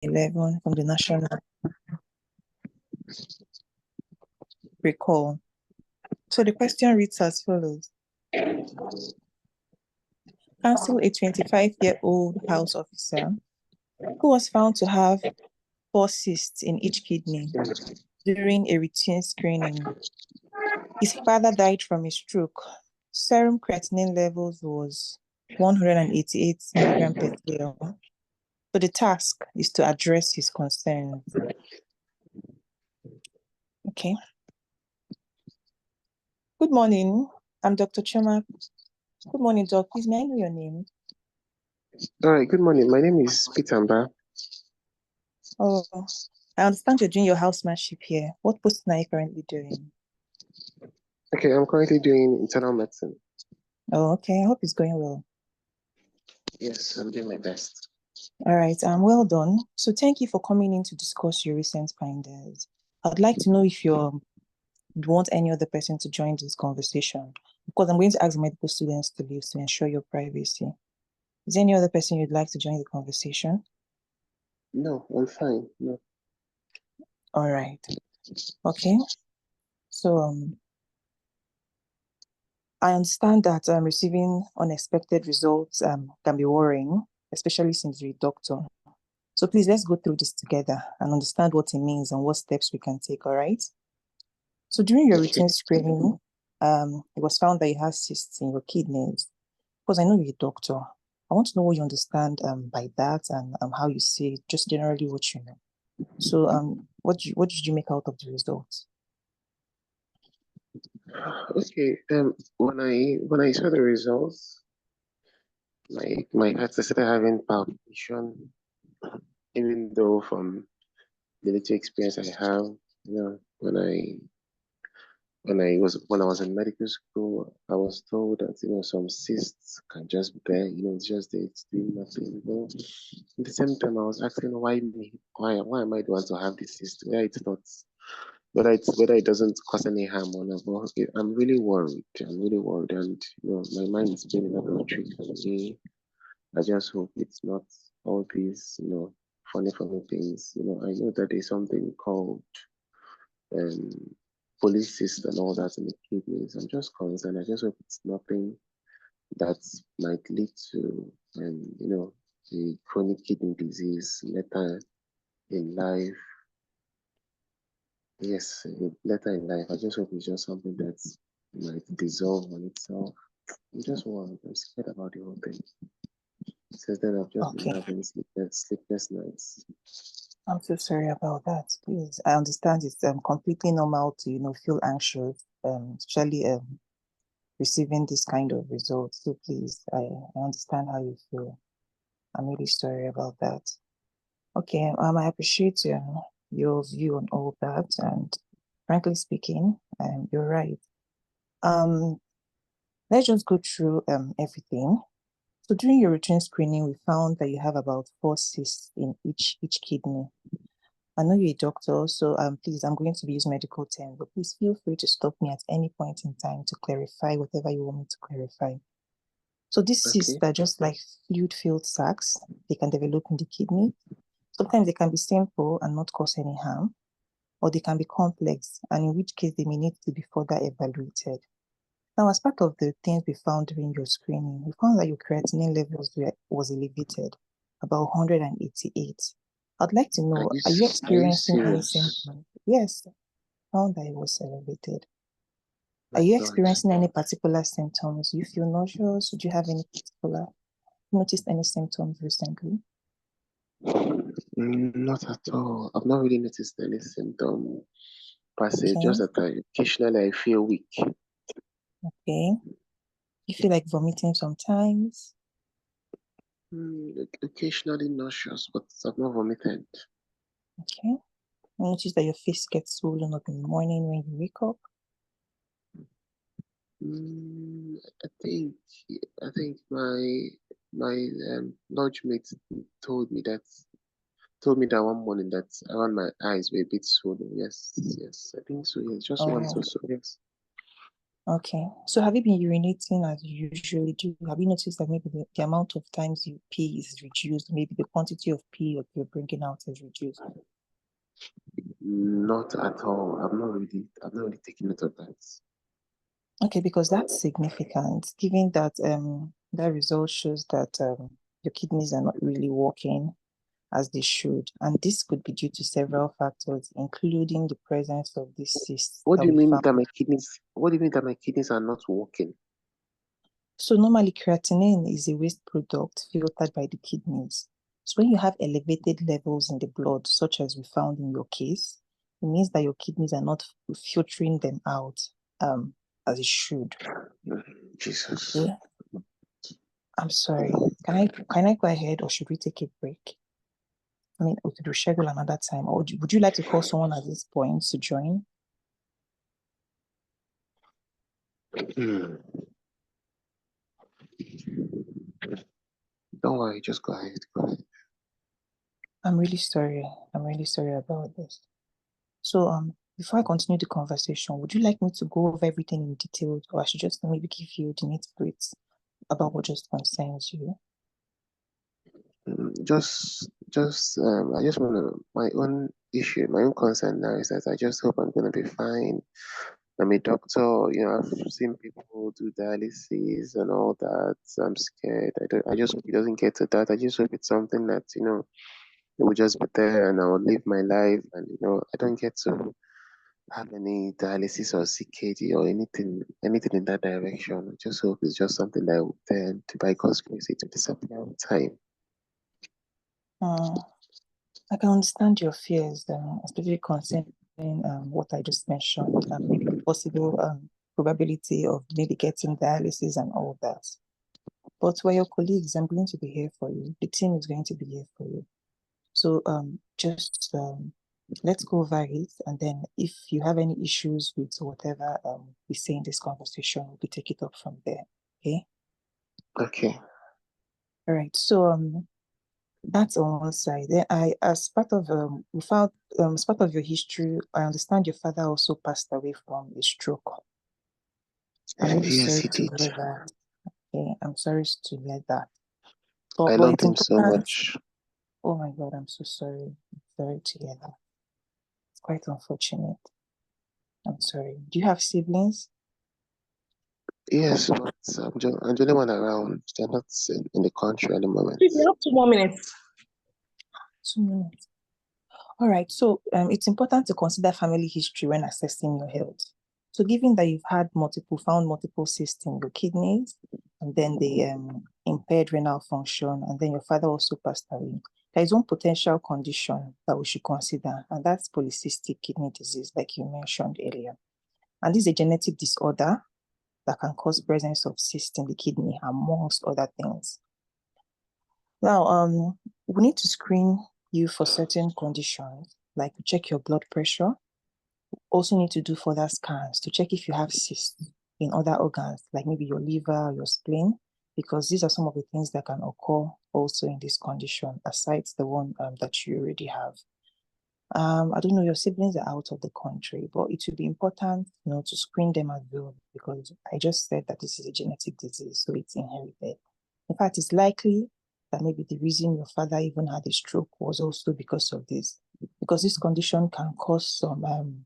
11 from the National Recall. So the question reads as follows. Counsel a 25-year-old house officer who was found to have 4 cysts in each kidney during a routine screening. His father died from a stroke. Serum creatinine levels was 188 milligrams per kilo. So the task is to address his concerns. Okay. Good morning. I'm Dr. Choma. Good morning, Doc. Please, may I know your name? All right, good morning. My name is Peter Mba. Oh, I understand you're doing your housemanship here. What posting are you currently doing? Okay, I'm currently doing internal medicine. Oh, okay. I hope it's going well. Yes, I'm doing my best. All right. Well done. So thank you for coming in to discuss your recent findings. I'd like to know if you want any other person to join this conversation, because I'm going to ask medical students to leave to ensure your privacy. Is there any other person you'd like to join the conversation? No, I'm fine. No. All right. Okay. So I understand that receiving unexpected results can be worrying, especially since you're a doctor. So please, let's go through this together and understand what it means and what steps we can take, all right? So during your routine screening, it was found that you have cysts in your kidneys. Because I know you're a doctor, I want to know what you understand by that and how you see it, just generally what you know. So what did you make out of the results? Okay. When I saw the results, my heart started having palpitation, even though from the little experience I have, when I was in medical school, I was told that some cysts can just be there, it's just there, it's doing nothing. At the same time, I was asking why me, why am I the one to have this cyst? Whether it doesn't cause any harm or not. But I'm really worried. I'm really worried, and my mind is playing a lot of tricks for me. I just hope it's not all these funny things. I know that there's something called um polycystic and all that in the kidneys. I'm just concerned. I just hope it's nothing that might lead to the chronic kidney disease later in life. Yes, later in life. I just hope it's just something that might dissolve on itself. I'm just worried. I'm scared about the whole thing. Since then, I've just been having sleepless nights. I'm so sorry about that. Please, I understand it's completely normal to feel anxious, especially receiving this kind of results. So please, I understand how you feel. I'm really sorry about that. Okay, I appreciate your view on all that, and frankly speaking, you're right. Let's just go through everything. So during your routine screening, we found that you have about 4 cysts in each kidney. I know you're a doctor, so please, I'm going to be using medical terms, but please feel free to stop me at any point in time to clarify whatever you want me to clarify. So these cysts are just like fluid-filled sacs. They can develop in the kidney. Sometimes they can be simple and not cause any harm, or they can be complex, and in which case they may need to be further evaluated. Now, as part of the things we found during your screening, we found that your creatinine levels was elevated, about 188. I'd like to know, are you experiencing any symptoms? Yes, found that it was elevated. Are you experiencing any particular symptoms? Do you feel nauseous? Do you have any noticed any symptoms recently? Not at all. I've not really noticed any symptom per se, just that occasionally I feel weak. Okay. You feel like vomiting sometimes? Occasionally nauseous, but I've not vomited. Okay. I notice that your face gets swollen up in the morning when you wake up. I think my lodge mate told me that one morning that around my eyes were a bit swollen. Yes, I think so. Yes, just once or so. Yes. Okay. So have you been urinating as you usually do? Have you noticed that maybe the amount of times you pee is reduced, maybe the quantity of pee that you're bringing out is reduced? Not at all. I've not really taken note of that. Okay, because that's significant, given that that result shows that your kidneys are not really working as they should. And this could be due to several factors, including the presence of these cysts What that do you we mean found. that my kidneys? What do you mean that my kidneys are not working? So normally creatinine is a waste product filtered by the kidneys. So when you have elevated levels in the blood, such as we found in your case, it means that your kidneys are not filtering them out as it should. Jesus. Okay, I'm sorry. Can I go ahead, or should we take a break? I mean, we could reschedule another time, or would you like to call someone at this point to join? Hmm. Don't worry, just go ahead. Go ahead. I'm really sorry. I'm really sorry about this. So, before I continue the conversation, would you like me to go over everything in detail, or I should just maybe give you the nitty-gritty about what just concerns you? I just want to, my own issue, my own concern now is that I just hope I'm going to be fine. I'm a doctor, I've seen people do dialysis and all that. So I'm scared. I just hope it doesn't get to that. I just hope it's something that, it will just be there and I'll live my life and, I don't get to have any dialysis or CKD or anything in that direction. I just hope it's just something that will tend to, by God's grace, it will disappear over time. Uh, I can understand your fears, especially concerning what I just mentioned, maybe the possible probability of maybe getting dialysis and all that. But we're your colleagues. I'm going to be here for you. The team is going to be here for you. So just let's go over it, and then if you have any issues with whatever we say in this conversation, we take it up from there. Okay. Okay. All right. So that's on one side. Then as part of we found as part of your history, I understand your father also passed away from a stroke. I'm really Yes, sorry he to did. hear that. Okay, I'm sorry to hear that. I But loved it's him so important. much. Oh my God, I'm so sorry. I'm sorry to hear that. It's quite unfortunate. I'm sorry. Do you have siblings? Yes, but I'm the only one around. They're not in the country at the moment. Please, we have 2 more minutes. 2 minutes. All right. So it's important to consider family history when assessing your health. So given that you've found multiple cysts in your kidneys, and then the impaired renal function, and then your father also passed away, there is one potential condition that we should consider, and that's polycystic kidney disease, like you mentioned earlier. And this is a genetic disorder that can cause presence of cysts in the kidney, amongst other things. Now, we need to screen you for certain conditions, like check your blood pressure. Also need to do further scans to check if you have cysts in other organs, like maybe your liver, your spleen, because these are some of the things that can occur also in this condition, aside the one that you already have. I don't know, your siblings are out of the country, but it would be important, to screen them as well, because I just said that this is a genetic disease, so it's inherited. In fact, it's likely that maybe the reason your father even had a stroke was also because of this, because this condition can cause some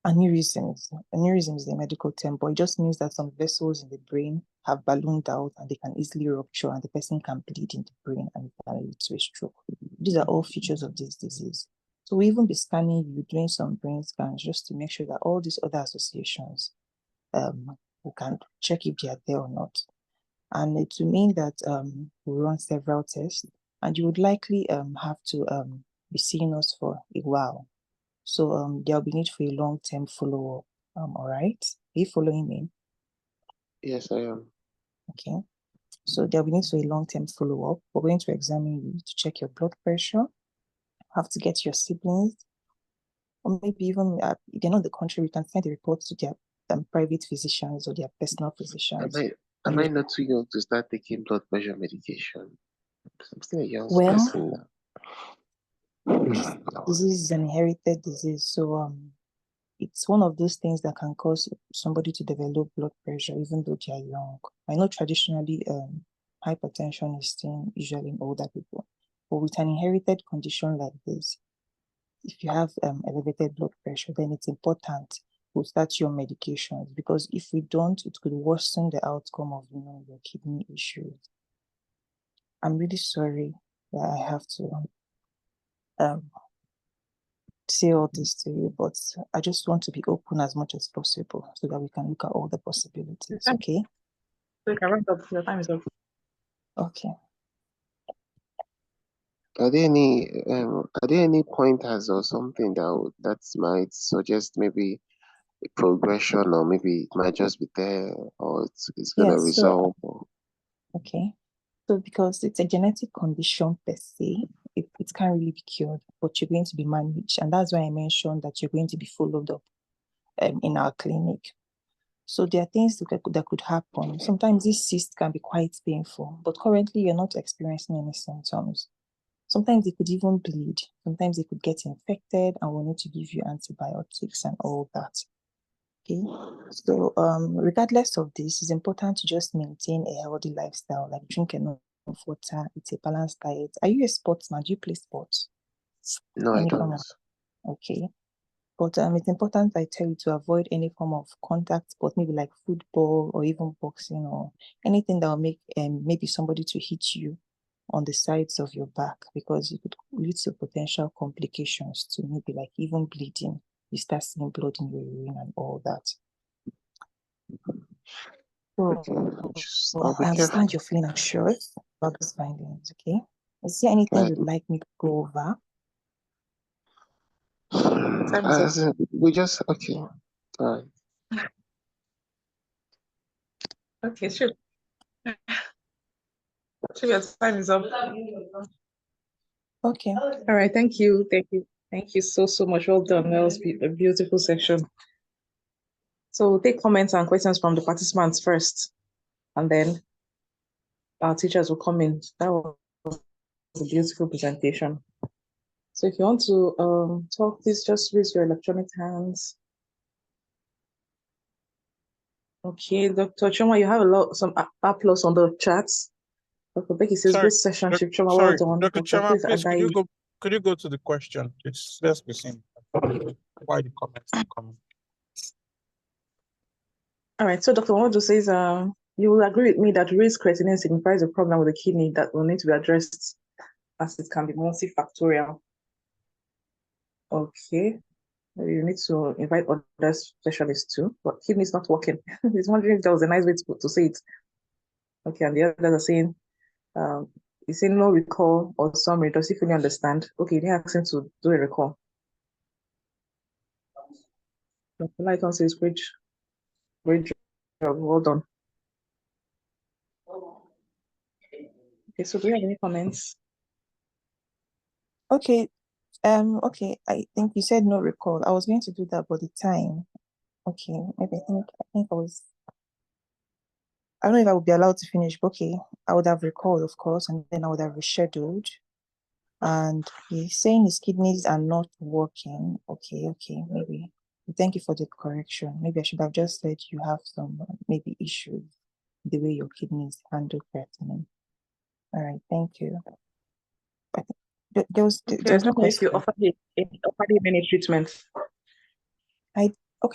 aneurysms. Aneurysm is the medical term, but it just means that some vessels in the brain have ballooned out and they can easily rupture, and the person can bleed in the brain and it can lead to a stroke. These are all features of this disease. So we even be scanning you, doing some brain scans just to make sure that all these other associations, we can check if they are there or not. And it will mean that we run several tests, and you would likely have to be seeing us for a while. So there'll be need for a long-term follow-up. All right. Are you following me? Yes, I am. Okay. So there'll be need for a long-term follow-up. We're going to examine you to check your blood pressure. Have to get your siblings, or maybe even if they're not in the country, we can send a report to their private physicians or their personal Am physicians. I am I not too young to start taking blood pressure medication? I'm still a young Well, person now. this disease is an inherited disease, so it's one of those things that can cause somebody to develop blood pressure even though they are young. I know traditionally hypertension is seen usually in older people, but with an inherited condition like this, if you have elevated blood pressure, then it's important to start your medications, because if we don't, it could worsen the outcome of your kidney issues. I'm really sorry that I have to um say all this to you, but I just want to be open as much as possible so that we can look at all the possibilities. Okay. Your time is up. Okay. Are there any pointers or something that might suggest maybe a progression, or maybe it might just be there, or it's gonna Yes. resolve? Okay. So because it's a genetic condition per se, it can't really be cured, but you're going to be managed. And that's why I mentioned that you're going to be followed up in our clinic. So there are things that could happen. Sometimes this cyst can be quite painful, but currently you're not experiencing any symptoms. Sometimes they could even bleed. Sometimes they could get infected and we'll need to give you antibiotics and all that. Okay. So regardless of this, it's important to just maintain a healthy lifestyle, like drink enough water, eat a balanced diet. Are you a sportsman? Do you play sports? No, I Any form don't. of, okay. But it's important, I tell you, to avoid any form of contact sport, maybe like football or even boxing or anything that will make maybe somebody to hit you on the sides of your back, because it could lead to potential complications to maybe like even bleeding. You start seeing blood in your urine and all that. So I'll be I careful. understand you're feeling anxious about these findings, okay? Is there anything Right. you'd like me to go over? We just okay. All right. Okay, sure. Sure, your time is up. Okay. All right, thank you. Thank you so much. Well done. That was a beautiful section. So we'll take comments and questions from the participants first, and then our teachers will come in. That was a beautiful presentation. So if you want to talk, please just raise your electronic hands. Okay, Dr. Choma, you have some applause on the chats. Dr. Becky says, Sorry, good session, Chief Choma. Well sorry, done. Dr. Dr. Chama, Please, please, Adayi. could you go to the question? It's let's be seen. Why the comments are coming? All right, so Dr. Mojo says, you will agree with me that raised creatinine signifies a problem with the kidney that will need to be addressed, as it can be multifactorial. Okay, you need to invite other specialists too, but kidney is not working. He's wondering if there was a nice way to say it. Okay, and the others are saying, he's saying no recall or summary. Does he fully understand? Okay, you didn't ask him to do a recall. Dr. Lighton says, great job, well done. Okay, so do you have any comments? Okay. Okay, I think you said no recall. I was going to do that, but the time. Okay, maybe I think I don't know if I would be allowed to finish, but okay, I would have recalled, of course, and then I would have rescheduled. And he's saying his kidneys are not working. Okay, maybe. Thank you for the correction. Maybe I should have just said you have some maybe issues the way your kidneys handle creatinine. All right, thank you. I think there was I no don't know if you question. offered him any treatment. I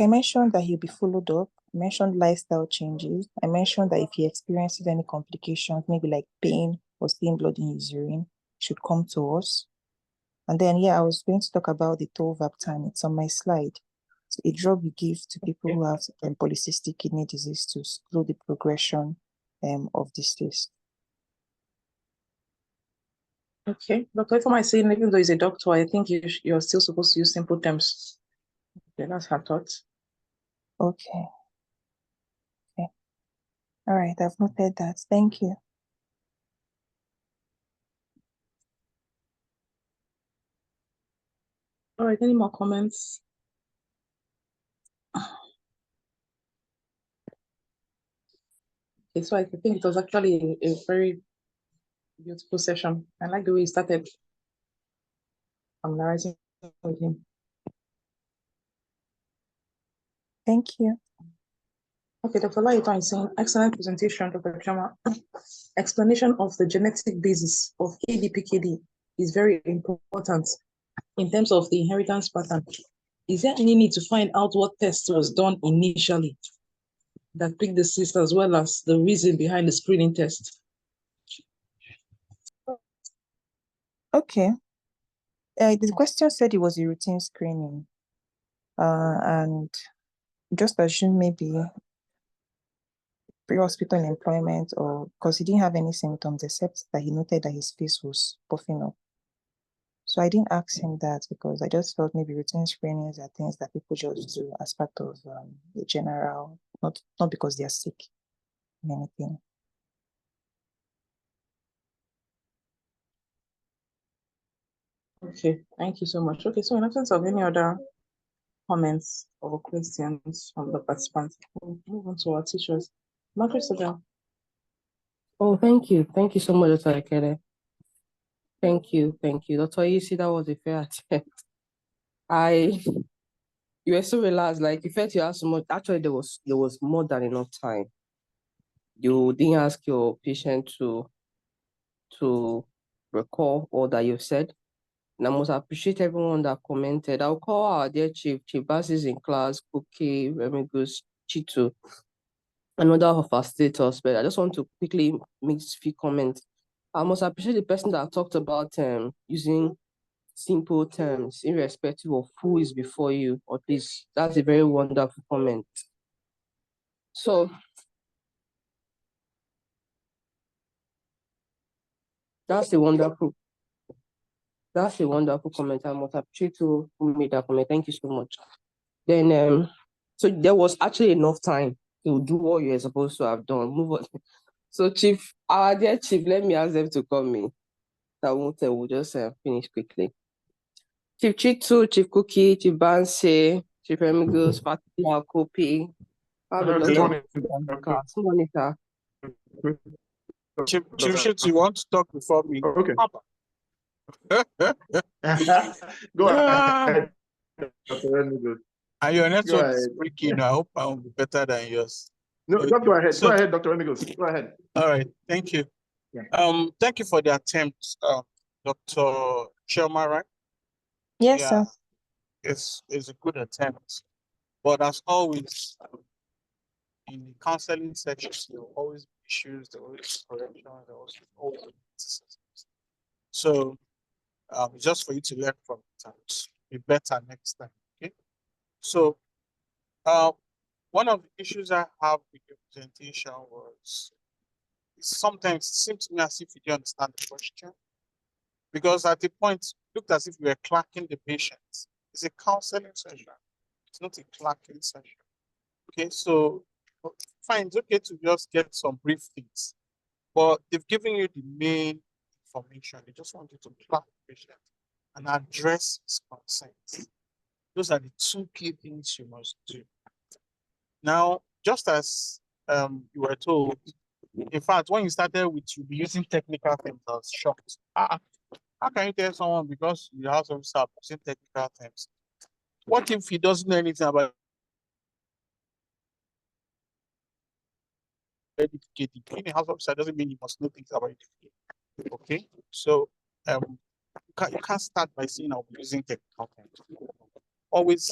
mentioned that he'll be followed up. I mentioned lifestyle changes. I mentioned that if he experiences any complications, maybe like pain or seeing blood in his urine, should come to us. And then, yeah, I was going to talk about the tolvaptan. It's on my slide. It's a drug we give to people who have polycystic kidney disease to slow the progression of this cyst. Okay, Dr. Ifeoma is saying, even though he's a doctor, I think you're still supposed to use simple terms. Okay, that's her thought. Okay. All right, I've noted that. Thank you. All right, any more comments? Okay, so I think it was actually a very beautiful session. I like the way you started familiarizing with him. Thank you. Okay, Dr. Laiton is saying, excellent presentation, Dr. Chama. Explanation of the genetic basis of ADPKD is very important in terms of the inheritance pattern. Is there any need to find out what test was done initially that picked the cyst, as well as the reason behind the screening test? Okay. The question said it was a routine screening. And just assume maybe pre-hospital employment, or because he didn't have any symptoms except that he noted that his face was puffing up. So I didn't ask him that because I just felt maybe routine screenings are things that people just do as part of the general, not because they are sick or anything. Okay, thank you so much. Okay, so in absence of any other comments or questions from the participants, we'll move on to our teachers. Margaret Sadal. Oh, thank you. Thank you so much, Dr. Ekele. Thank you. Thank you. Dr. Isi, that was a fair attempt. You were so relaxed, like you felt you had so much. Actually, there was more than enough time. You didn't ask your patient to recall all that you've said. And I must appreciate everyone that commented. I'll call our dear Chief Basis in class, Cookie, Remigus, Chitu, another of our status, but I just want to quickly make a few comments. I must appreciate the person that talked about using simple terms, irrespective of who is before you, or please, that's a very wonderful comment. So, that's a wonderful comment. I must appreciate who made that comment. Thank you so much. Then, so there was actually enough time to do what you're supposed to have done. Move on. So, Chief, our dear Chief, let me ask them to come in. That won't we'll just finish quickly. Chief Chitu, Chief Cookie, Chief Banse, Chief Remigos, Fatima, Kopi. I have a lot of class. Monitor. Chief Shit, you want to talk before me? Okay. Go Ah. ahead. Dr. Remigos. And your network is ahead. freaking. I hope I will be better than yours. No, Okay. just go ahead. So- Go ahead, Dr. Remigos. Go ahead. All right, thank you. Yeah. Thank you for the attempt, Dr. Chioma, right? Yes, Yeah. sir. It's a good attempt. But as always, in the counseling sections, there will always be issues, there will always be corrections, there will always be criticisms. So just for you to learn from it and be better next time. Okay. So one of the issues I have with your presentation was sometimes it seems to me as if you don't understand the question. Because at the point, it looked as if you were clacking the patient. It's a counseling session. It's not a clacking session. Okay, so fine, it's okay to just get some brief things, but they've given you the main information. They just want you to clap the patient and address his concerns. Those are the two key things you must do. Now, just as you were told, in fact, when you started with you be using technical terms, I was shocked. How can you tell someone because the house officer are using technical terms? What if he doesn't know anything about educating? Being a house officer doesn't mean you must know things about educating. Okay, so you can't start by saying I'll be using technical terms. Always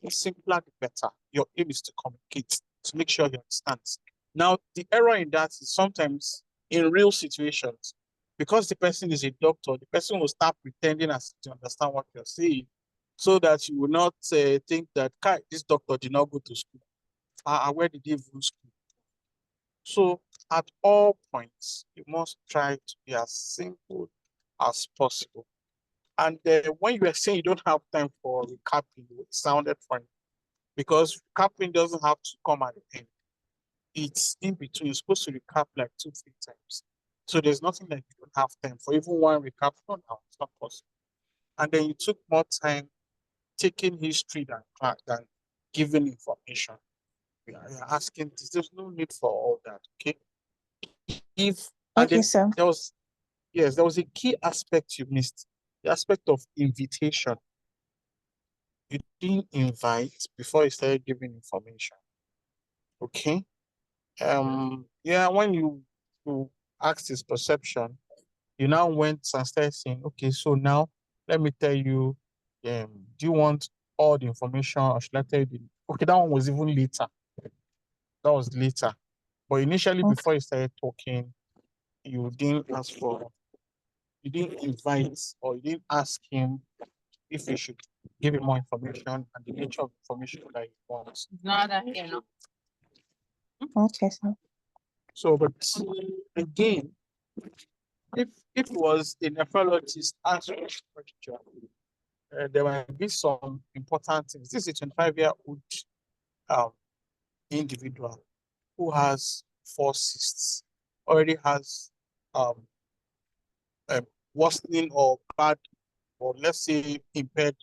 the simpler the better. Your aim is to communicate, to make sure he understands. Now, the error in that is sometimes in real situations, because the person is a doctor, the person will start pretending as to understand what you're saying, so that you will not think that this doctor did not go to school. Where did he go to school? So at all points, you must try to be as simple as possible. And when you are saying you don't have time for recapping, it sounded funny, because recapping doesn't have to come at the end. It's in between. You're supposed to recap like 2-3 times. So there's nothing like you don't have time for even one recap. No, it's not possible. And then you took more time taking history than giving information. You're asking, there's no need for all that, okay? Okay, sir. There was a key aspect you missed, the aspect of invitation. you didn't invite before you started giving information. Okay. Yeah, when you asked his perception, you now went and started saying, okay, so now let me tell you, do you want all the information or should I tell you okay, that one was even later. That was later. But initially, Okay. before you started talking, you didn't invite or you didn't ask him if you should give him more information and the nature of information that he wants. Okay, sir. So, but again, if it was a nephrologist answering the question, there might be some important things. This is a 25-year-old individual who has 4 cysts, already has worsening or bad, or let's say impaired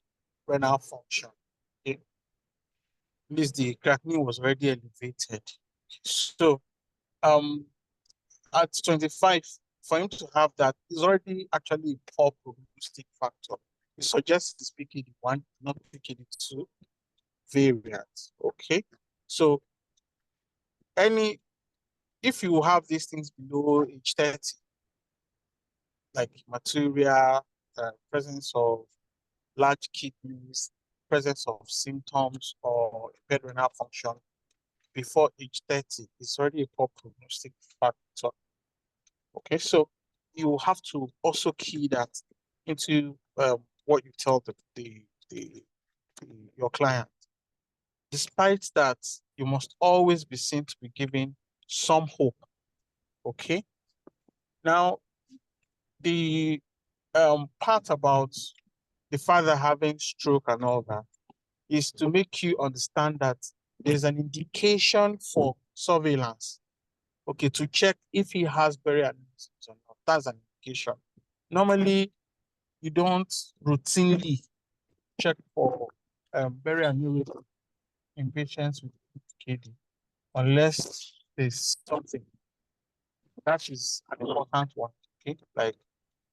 renal function. Okay? At least the creatinine was already elevated. So at 25, for him to have that is already actually a poor prognostic factor. It suggests it's PKD1, not PKD2 variant. Okay. So if you have these things below age 30, like hematuria, presence of large kidneys, presence of symptoms or impaired renal function before age 30, it's already a poor prognostic factor. Okay, so you have to also key that into what you tell your client. Despite that, you must always be seen to be giving some hope. Okay. Now, the part about the father having stroke and all that is to make you understand that there's an indication for surveillance. Okay, to check if he has burial aneurysms or not. That's an indication. Normally, you don't routinely check for burial aneurysm in patients with KD unless there's something. That is an important one. Okay, like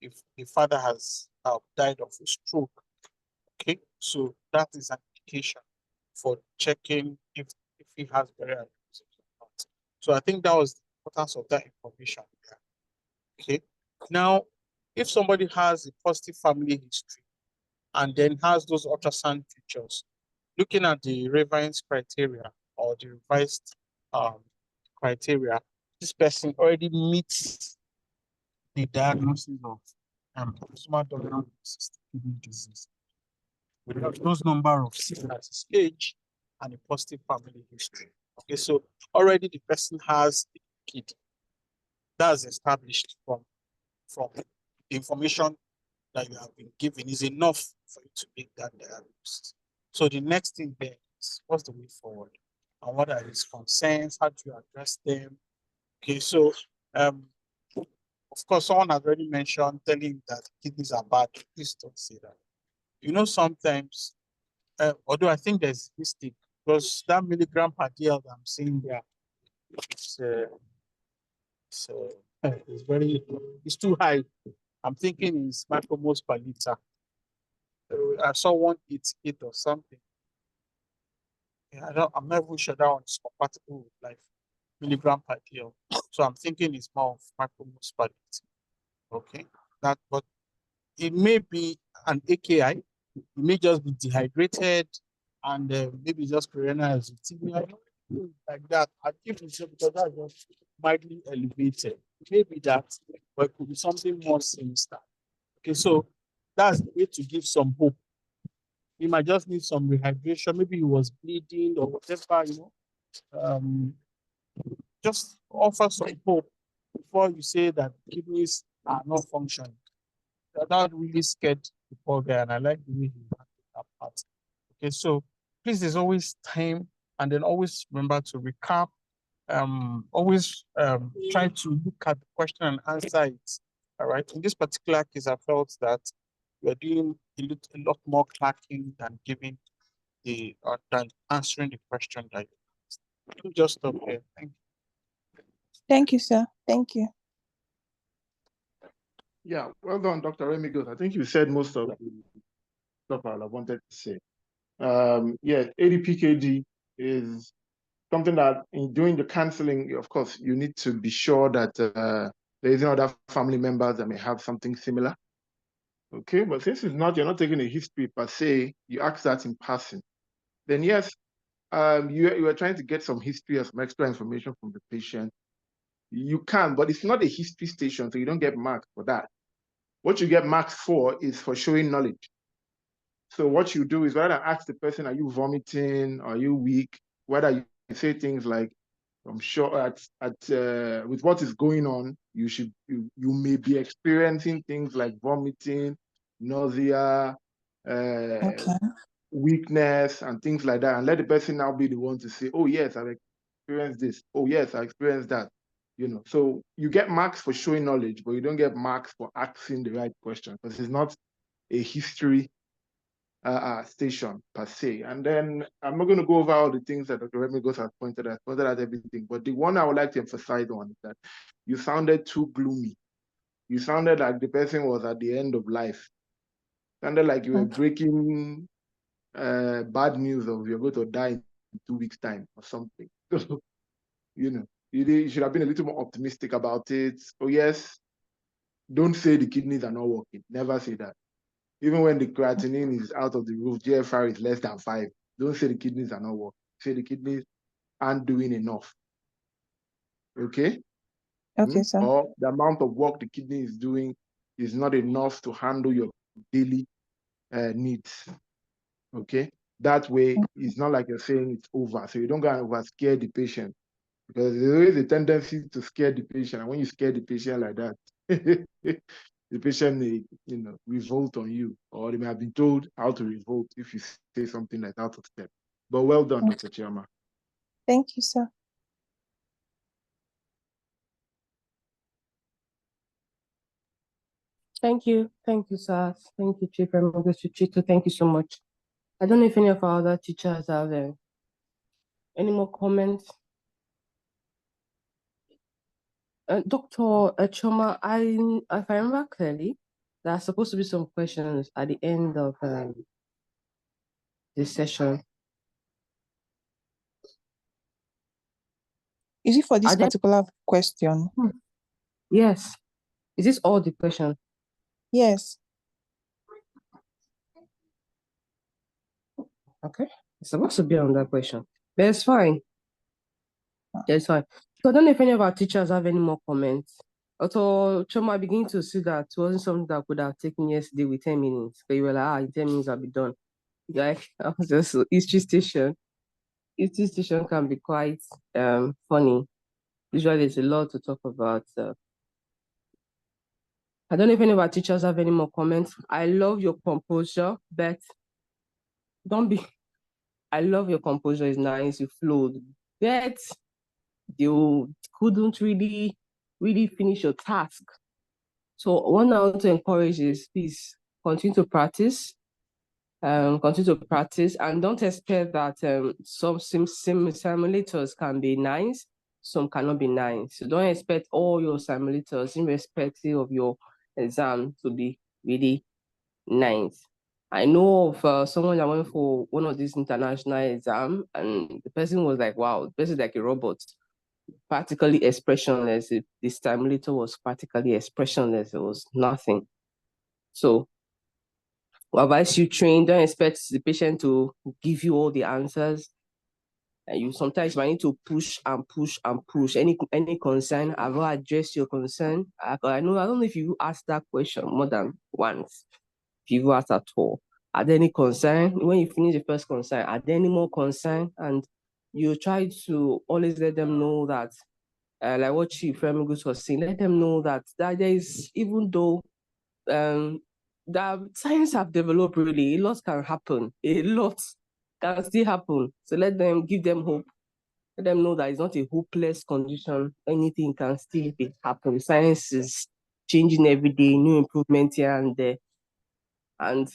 if the father has died of a stroke. Okay, so that is an indication for checking if he has burial aneurysms or not. So I think that was the importance of that information there. Okay, now if somebody has a positive family history and then has those ultrasound features, looking at the revised criteria or the revised criteria, this person already meets the diagnosis of autosomal dominant polycystic kidney disease with those number of cysts age and a positive family history. Okay, so already the person has a kid. That's established from the information that you have been given is enough for you to make that diagnosis. So the next thing then is what's the way forward? And what are his concerns? How do you address them? Okay, so of course, someone has already mentioned telling him that kidneys are bad. Please don't say that. You know, sometimes, although I think there's a mistake, because that milligram per DL that I'm seeing there, it's too high. I'm thinking it's micromoles per liter. I saw 188 or something. Yeah, I'm not even sure that one is compatible with like milligram per DL. So I'm thinking it's more of micromoles per liter. Okay, but it may be an AKI. It may just be dehydrated and maybe just perennial azithymia, like that. I give it because that's just mildly elevated. It may be that, but it could be something more sinister. Okay, so that's the way to give some hope. He might just need some rehydration. Maybe he was bleeding or whatever, just offer some hope before you say that kidneys are not functioning. That really scared the poor guy, and I like the way he handled that part. Okay, so please, there's always time, and then always remember to recap. Always try to look at the question and answer it. All right. In this particular case, I felt that we're doing a lot more clacking than giving than answering the question that you asked. Let me just stop here. Thank you. Thank you, sir. Thank you. Yeah, well done, Dr. Remy. Good. I think you said most of the stuff I wanted to say. Yeah, 80 pkg is something that in doing the counseling, of course, you need to be sure that there isn't other family members that may have something similar. Okay, but since you're not taking a history per se, you ask that in passing. Then yes, you are trying to get some history or some extra information from the patient. You can, but it's not a history station, so you don't get marks for that. What you get marks for is for showing knowledge. So what you do is rather than ask the person, are you vomiting? Are you weak? Whether you say things like, I'm sure with what is going on, you may be experiencing things like vomiting, nausea, Okay. weakness, and things like that, and let the person now be the one to say, oh yes, I've experienced this. Oh yes, I experienced that. So you get marks for showing knowledge, but you don't get marks for asking the right question because it's not a history station per se. And then I'm not going to go over all the things that Dr. Remigos has pointed out everything, but the one I would like to emphasize on is that you sounded too gloomy. You sounded like the person was at the end of life. Sounded like you were breaking bad news of you're going to die in 2 weeks' time or something. So, you should have been a little more optimistic about it. Oh yes, don't say the kidneys are not working. Never say that. Even when the creatinine is out of the roof, GFR is less than 5. Don't say the kidneys are not working. Say the kidneys aren't doing enough. Okay? Okay, sir. Or the amount of work the kidney is doing is not enough to handle your daily needs. Okay? That way, it's not like you're saying it's over. So you don't go and over scare the patient. Because there is a tendency to scare the patient. And when you scare the patient like that, the patient may, revolt on you, or they may have been told how to revolt if you say something like out of step. But well done, Dr. Chiama. Thank you, sir. Thank you, sir. Thank you, Chief Remigos Chico. Thank you so much. I don't know if any of our other teachers have any more comments. Dr. Choma, if I remember clearly, there are supposed to be some questions at the end of this session. Is it for this Are there- particular question? Yes. Is this all the questions? Yes. Okay. It's supposed to be on that question. But it's fine. It's fine. So I don't know if any of our teachers have any more comments. Although Choma, I begin to see that it wasn't something that could have taken yesterday with 10 minutes. But you were like, in 10 minutes I'll be done. Like, I was just history station. History station can be quite funny. Usually there's a lot to talk about. I don't know if any of our teachers have any more comments. I love your composure, but don't be. I love your composure. It's nice. You flowed, but you couldn't really finish your task. So what I want to encourage is please continue to practice. Continue to practice and don't expect that some simulators can be nice, some cannot be nice. So don't expect all your simulators, irrespective of your exam, to be really nice. I know of someone that went for one of these international exams, and the person was like, wow, the person is like a robot, practically expressionless. The simulator was practically expressionless. It was nothing. So advise you train, don't expect the patient to give you all the answers. And you sometimes might need to push and push and push. Any concern, I will address your concern. I don't know if you asked that question more than once. If you asked at all. Are there any concern? When you finish the first concern, are there any more concern? And you try to always let them know that, like what Chief Remigos was saying, let them know that there is, even though that science have developed, really, a lot can happen. A lot can still happen. So give them hope. Let them know that it's not a hopeless condition. Anything can still happen. Science is changing every day, new improvement here and there. And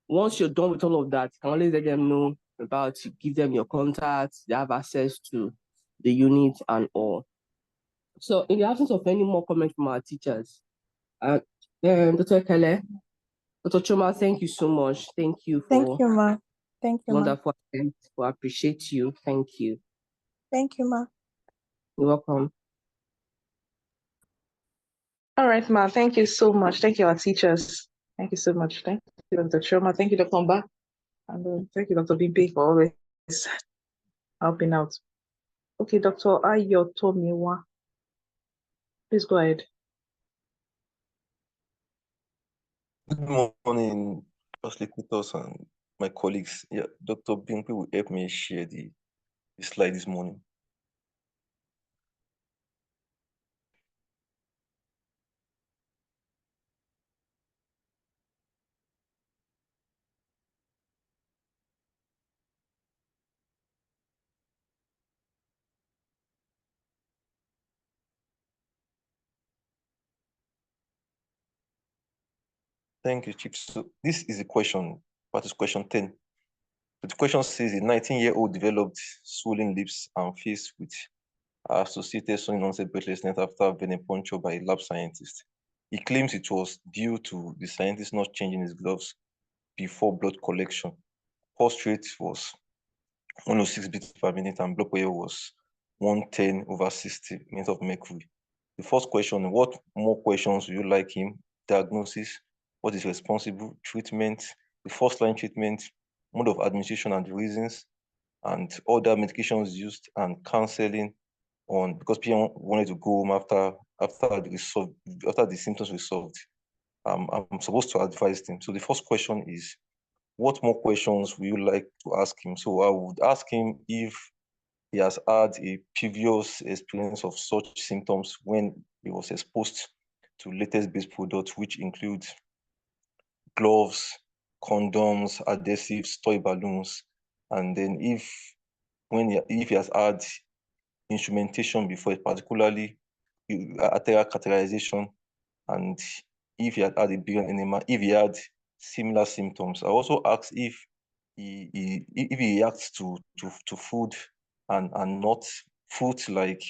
once you're done with all of that, you can always let them know about, give them your contacts, they have access to the unit and all. So in the absence of any more comments from our teachers, Dr. Kele, Dr. Choma, thank you so much. Thank you for Thank you, ma. Thank you, ma. Wonderful attempt. We appreciate you. Thank you. Thank you, ma. You're welcome. All right, ma. Thank you so much. Thank you, our teachers. Thank you so much. Thank you, Dr. Sharma. Thank you, Dr. Mba. And thank you, Dr. Bimpe, for always helping out. Okay, Dr. Ayotomiwa. Please go ahead. Good morning, facilitators and my colleagues. Yeah, Dr. Bimpe will help me share the slide this morning. Thank you, Chief. So this is a question, what is question 10? The question says a 19-year-old developed swollen lips and face with associated sudden onset breathlessness after venipuncture by a lab scientist. He claims it was due to the scientist not changing his gloves before blood collection. Pulse rate was 106 beats per minute and blood pressure was 110/60 units of mercury. The first question, what more questions would you like him? Diagnosis, what is responsible, treatment, the first line treatment, mode of administration and the reasons, and other medications used and counseling on, because people wanted to go home after the symptoms resolved. I'm supposed to advise them. So the first question is, what more questions would you like to ask him? So I would ask him if he has had a previous experience of such symptoms when he was exposed to latex-based products, which include gloves, condoms, adhesives, toy balloons, and then if he has had instrumentation before, particularly arterial catheterization, and if he had had a biliary enema, if he had similar symptoms. I also asked if he reacts to food and not fruits like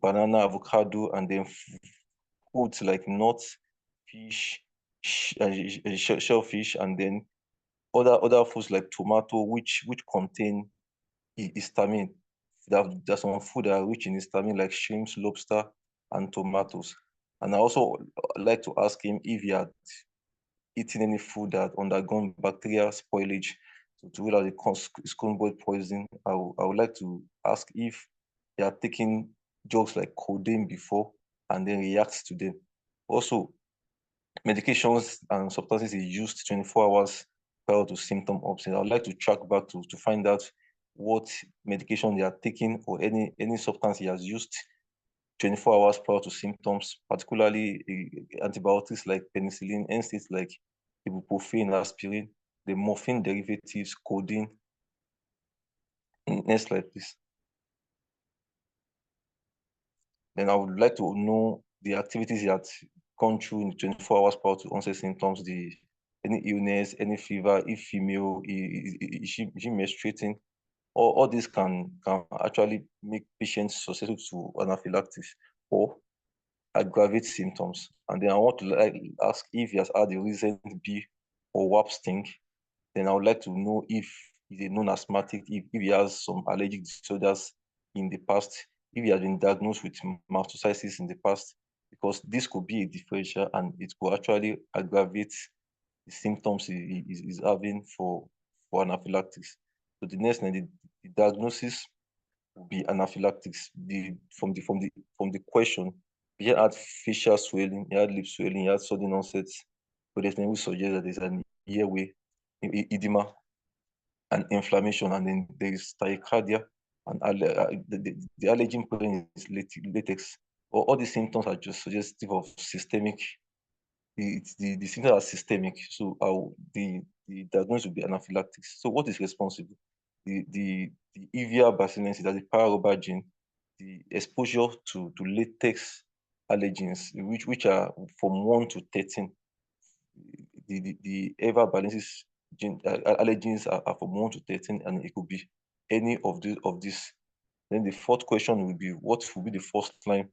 banana, avocado, and then foods like nuts, fish, shellfish, and then other foods like tomato, which contain histamine. There's some food that are rich in histamine like shrimps, lobster, and tomatoes. And I also like to ask him if he had eaten any food that undergone bacterial spoilage to rule out the scombroid poison. I would like to ask if he had taken drugs like codeine before and then reacts to them. Also, medications and substances he used 24 hours prior to symptom onset. I would like to track back to find out what medication they are taking or any substance he has used 24 hours prior to symptoms, particularly antibiotics like penicillin, NSAIDs like ibuprofen, aspirin, the morphine derivatives, codeine. Next slide, please. Then I would like to know the activities he had gone through in 24 hours prior to onset symptoms, any illness, any fever, if female, is she menstruating? All this can actually make patients susceptible to anaphylaxis or aggravate symptoms. And then I want to ask if he has had a recent bee or WAP sting. Then I would like to know if he's a known asthmatic, if he has some allergic disorders in the past, if he has been diagnosed with mastocytosis in the past, because this could be a differential and it could actually aggravate the symptoms he is having for anaphylaxis. So the next thing, the diagnosis will be anaphylaxis. From the question, he had facial swelling, he had lip swelling, he had sudden onset, but there's we suggest that there's an airway edema and inflammation, and then there is tachycardia, and the allergen present is latex. All these symptoms are just suggestive of systemic. The symptoms are systemic, so the diagnosis will be anaphylaxis. So what is responsible? The EVR bacillensis, that's the para gene, the exposure to latex allergens, which are from 1 to 13. The EVR bacillensis allergens are from 1 to 13, and it could be any of these. Then the fourth question will be, what will be the first line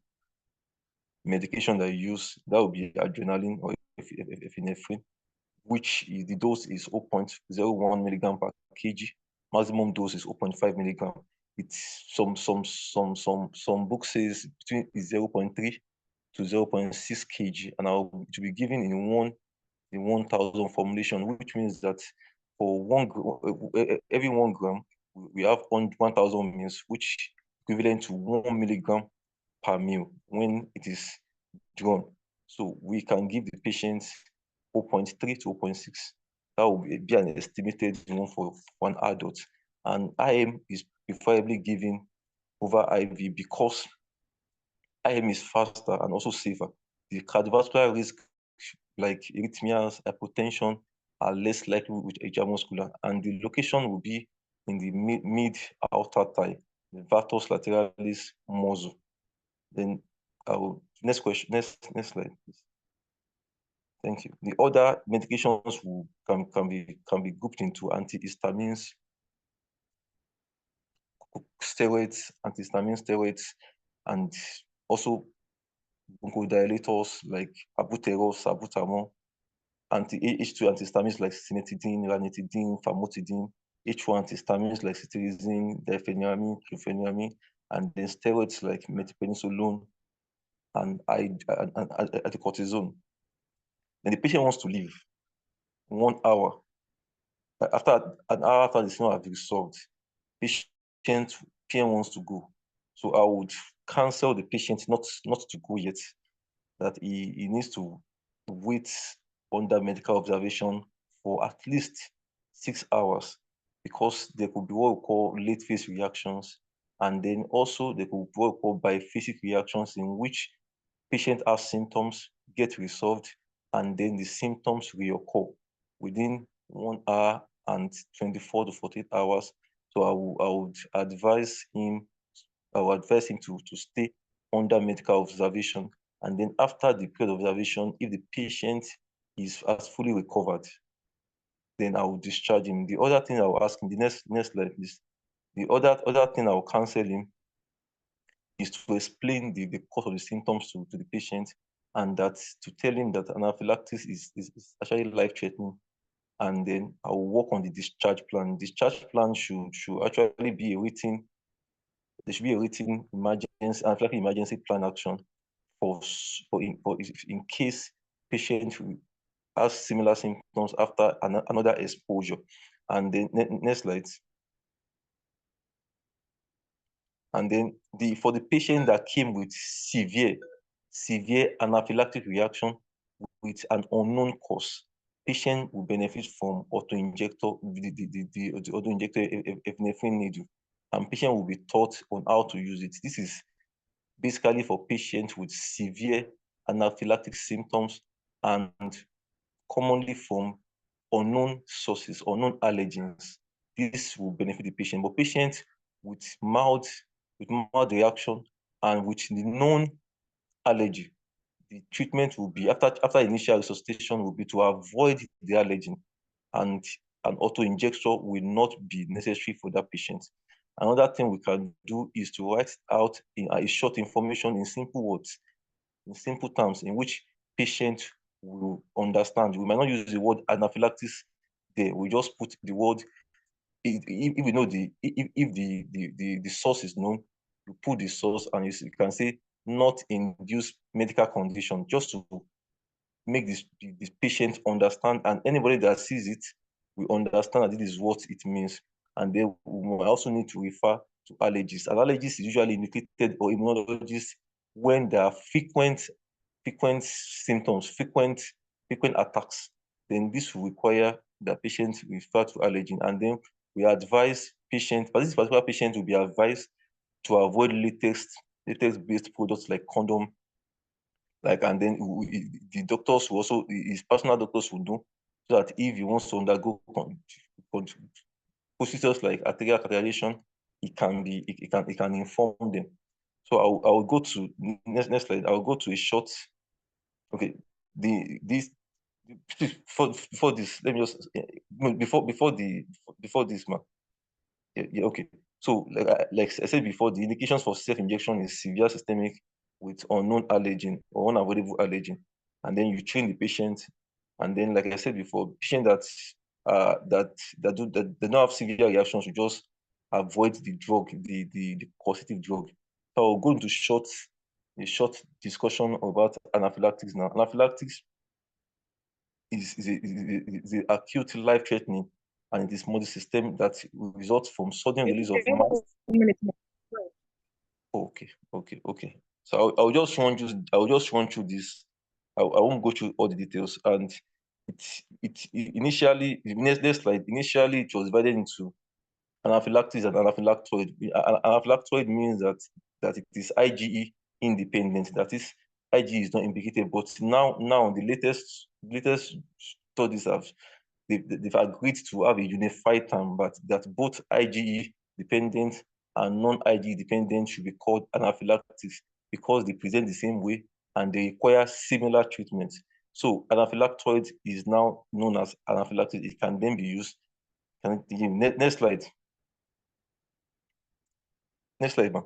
medication that you use? That will be adrenaline or epinephrine, which the dose is 0.01 milligram per kg, maximum dose is 0.5 milligram. It's some books says between 0.3 to 0.6 kg, and it will be given in 1,000 formulation, which means that for every 1 gram, we have 1,000 mils, which equivalent to 1 milligram per mil when it is drawn. So we can give the patient 0.3 to 0.6. That will be an estimated one for one adult. And IM is preferably given over IV because IM is faster and also safer. The cardiovascular risk like arrhythmias, hypotension are less likely with atrial and the location will be in the mid outer thigh, the vatus lateralis muscle. Then next slide, please. Thank you. The other medications can be grouped into antihistamines, steroids, and also bronchodilators like albuterol, salbutamol, H2 antihistamines like cinetidine, ranitidine, famotidine, H1 antihistamines like cetirizine, diphenhydramine, chlorpheniramine, and then steroids like methylprednisolone and hydrocortisone. Then the patient wants to leave 1 hour. After an hour after the symptoms have resolved, patient wants to go. So I would counsel the patient not to go yet, that he needs to wait under medical observation for at least 6 hours, because there could be what we call late phase reactions, and then also there could be what we call biphasic reactions in which patient has symptoms, get resolved, and then the symptoms reoccur within 1 hour and 24 to 48 hours. So I would advise him to stay under medical observation. And then after the period of observation, if the patient has fully recovered, then I will discharge him. The other thing I will ask him, the next slide, please. The other thing I will counsel him is to explain the cause of the symptoms to the patient, and that to tell him that anaphylaxis is actually life-threatening. And then I will work on the discharge plan. Discharge plan should actually be a written, there should be a written emergency plan action in case patient has similar symptoms after another exposure. And then next slide. And then for the patient that came with severe anaphylactic reaction with an unknown cause, patient will benefit from auto-injector, the auto-injector epinephrine needle, and patient will be taught on how to use it. This is basically for patients with severe anaphylactic symptoms and commonly from unknown sources, unknown allergens. This will benefit the patient. But patients with mild reaction and with the known allergy, the treatment will be, after initial resuscitation, will be to avoid the allergen, and an auto-injector will not be necessary for that patient. Another thing we can do is to write out a short information in simple words, in simple terms, in which patient will understand. We might not use the word anaphylaxis there. We just put the word, if we know if the source is known, you put the source, and you can say not induce medical condition, just to make this patient understand, and anybody that sees it will understand that this is what it means. And then we also need to refer to allergies. And allergies is usually indicated, or immunologists, when there are frequent symptoms, frequent attacks. Then this will require the patient refer to allergen. And then we advise patients, but this particular patient will be advised to avoid latex-based products like condom, and then the doctors will also, his personal doctors will do, so that if he wants to undergo procedures like arterial catheterization, he can inform them. So I will go to next slide. I will go to a short. Okay, before this, let me just before this, man. Yeah, okay. So like I said before, the indications for self-injection is severe systemic with unknown allergen or unavoidable allergen, and then you train the patient, and then like I said before, patient that that they don't have severe reactions, you just avoid the drug, the causative drug. So I'll go into a short discussion about anaphylaxis now. Anaphylaxis is a acute life-threatening, and it is multi-system that results from sudden release of mass. Okay. So I'll just run through this. I won't go through all the details. And it initially, next slide, initially it was divided into anaphylaxis and anaphylactoid. Anaphylactoid means that it is IgE independent. That is, IgE is not implicated. But now the latest studies they've agreed to have a unified term, but that both IgE dependent and non-IgE dependent should be called anaphylaxis because they present the same way and they require similar treatment. So anaphylactoid is now known as anaphylaxis. It can then be used. Next slide. Next slide, man.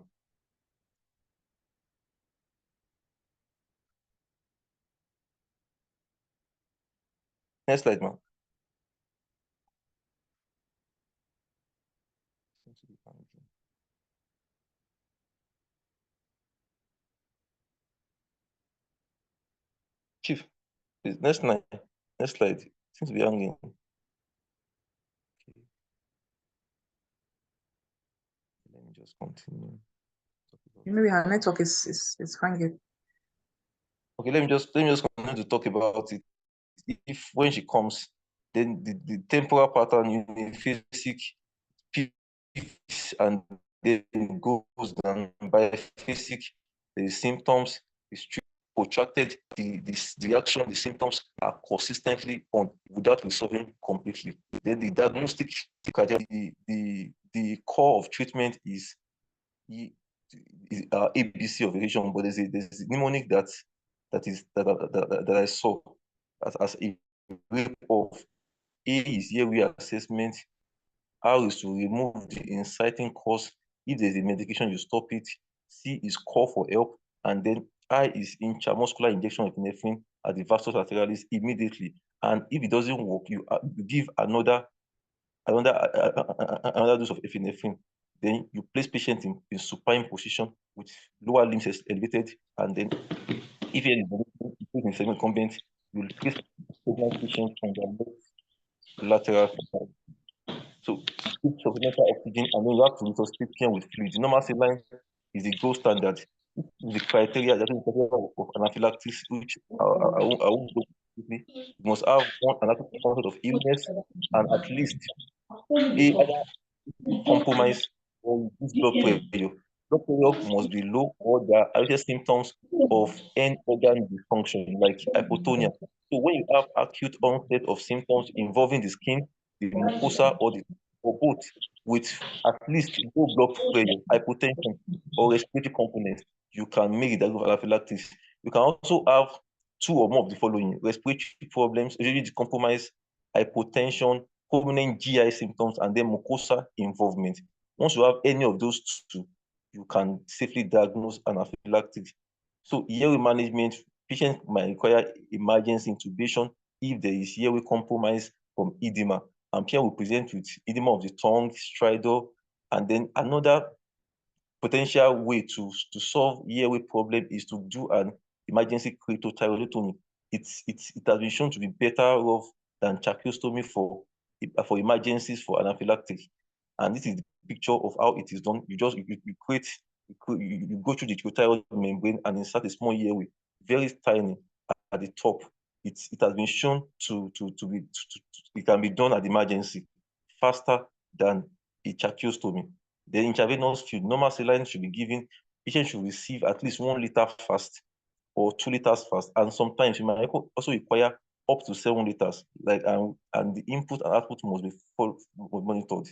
Next slide, man. Chief, please, next slide. Next slide. Seems to be hanging. Okay. Let me just continue. Maybe her network is hanging. Okay, let me just continue to talk about it. If when she comes, then the temporal pattern uniphasic peaks and then goes down. Biphasic, the symptoms is protracted, the reaction, the symptoms are consistently on without resolving completely. Then the diagnostic criteria, the core of treatment is ABC of variation, but there's a mnemonic that I saw as a way of A is airway assessment, R is to remove the inciting cause. If there's a medication, you stop it. C is call for help, and then I is intramuscular injection of epinephrine at the vastus lateralis immediately. And if it doesn't work, you give another dose of epinephrine. Then you place patient in supine position with lower limbs elevated, and then if you is in semi-incumbent, you will place patient on the left lateral side. So give supplemental oxygen, and then you have to resuscitate patient with fluid. The normal saline is the gold standard. The criteria of anaphylaxis, which I won't go quickly. You must have one anaphylaxis of illness and at least either compromise or reduce blood pressure. Blood pressure must be low or there are other symptoms of end organ dysfunction like hypotonia. So when you have acute onset of symptoms involving the skin, the mucosa, or both, with at least low blood pressure, hypotension, or respiratory component, you can make it as anaphylaxis. You can also have two or more of the following: respiratory problems, usually the compromise, hypotension, prominent GI symptoms, and then mucosa involvement. Once you have any of those two, you can safely diagnose anaphylaxis. So airway management, patients might require emergency intubation if there is airway compromise from edema. And here we present with edema of the tongue, stridor, and then another potential way to solve airway problem is to do an emergency cryptothyroidotomy. It has been shown to be better off than tracheostomy for emergencies for anaphylaxis. And this is the picture of how it is done. You go through the thyroid membrane and insert a small airway, very tiny at the top. It has been shown it can be done at emergency faster than a tracheostomy. The intravenous fluid, normal saline should be given. Patients should receive at least 1 liter fast or 2 liters fast, and sometimes you might also require up to 7 liters. And the input and output must be monitored.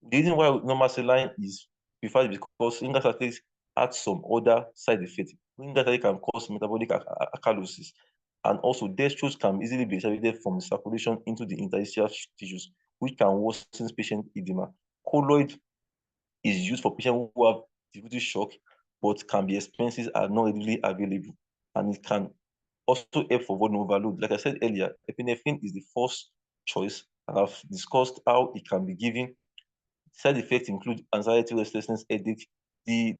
The reason why normal saline is preferred is because ingasactate has some other side effects. Ingasactate can cause metabolic alkalosis, and also dextrose can easily be ejected from the circulation into the interstitial tissues, which can worsen patient edema. Colloid is used for patients who have diffuse shock, but can be expensive and not readily available. And it can also help for volume overload. Like I said earlier, epinephrine is the first choice, I've discussed how it can be given. Side effects include anxiety, restlessness, headache. The